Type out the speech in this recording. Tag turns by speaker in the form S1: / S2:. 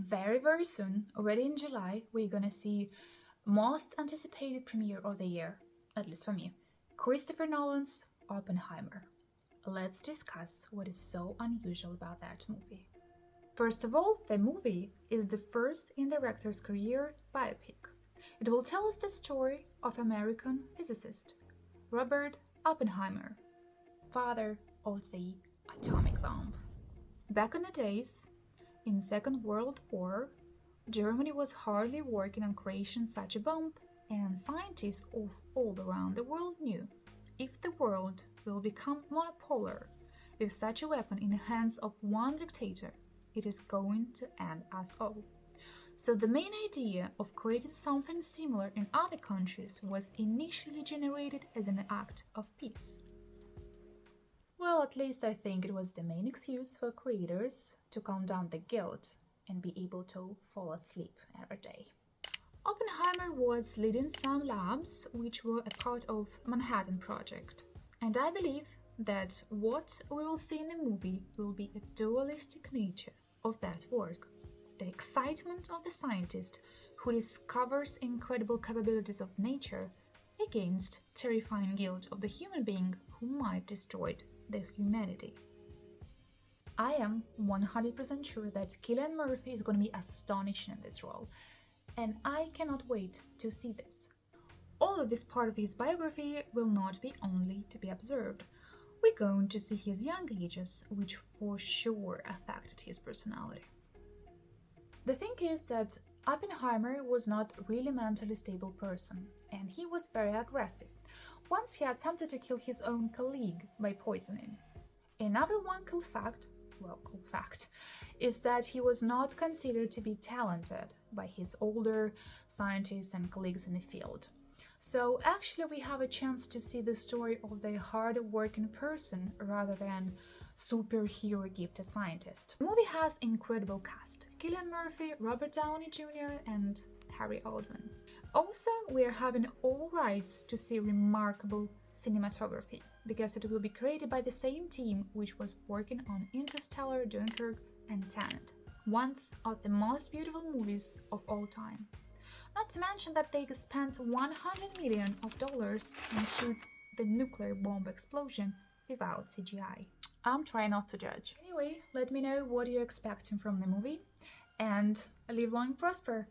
S1: very soon, already in July, we're gonna see most anticipated premiere of the year, at least for me, Christopher Nolan's Oppenheimer. Let's discuss what is so unusual about that movie. First of all, the movie is the first in the director's career biopic. It will tell us the story of American physicist Robert Oppenheimer, father of the atomic bomb. Back in the days, in Second World War, Germany was hardly working on creating such a bomb, and scientists of all around the world knew if the world will become monopolar with such a weapon in the hands of one dictator, it is going to end us all. So the main idea of creating something similar in other countries was initially generated as an act of peace. Well, at least I think it was the main excuse for creators to calm down the guilt and be able to fall asleep every day. Oppenheimer was leading some labs which were a part of Manhattan Project, and I believe that what we will see in the movie will be a dualistic nature of that work. The excitement of the scientist who discovers incredible capabilities of nature against terrifying guilt of the human being who might destroy the humanity. I am 100% sure that Cillian Murphy is going to be astonishing in this role, and I cannot wait to see this. Although this part of his biography will not be only to be observed, we're going to see his young ages, which for sure affected his personality. The thing is that Oppenheimer was not really mentally stable person, and he was very aggressive. Once he attempted to kill his own colleague by poisoning. Another cool fact is that he was not considered to be talented by his older scientists and colleagues in the field. So actually we have a chance to see the story of the hard-working person rather than superhero gifted scientist. The movie has incredible cast: Cillian Murphy, Robert Downey Jr. and Harry Oldman. Also, we are having all rights to see remarkable cinematography, because it will be created by the same team which was working on Interstellar, Dunkirk and Tenet, one of the most beautiful movies of all time. Not to mention that they spent $100 million and shoot the nuclear bomb explosion without CGI. I'm trying not to judge. Anyway, let me know what you're expecting from the movie, and live long and prosper!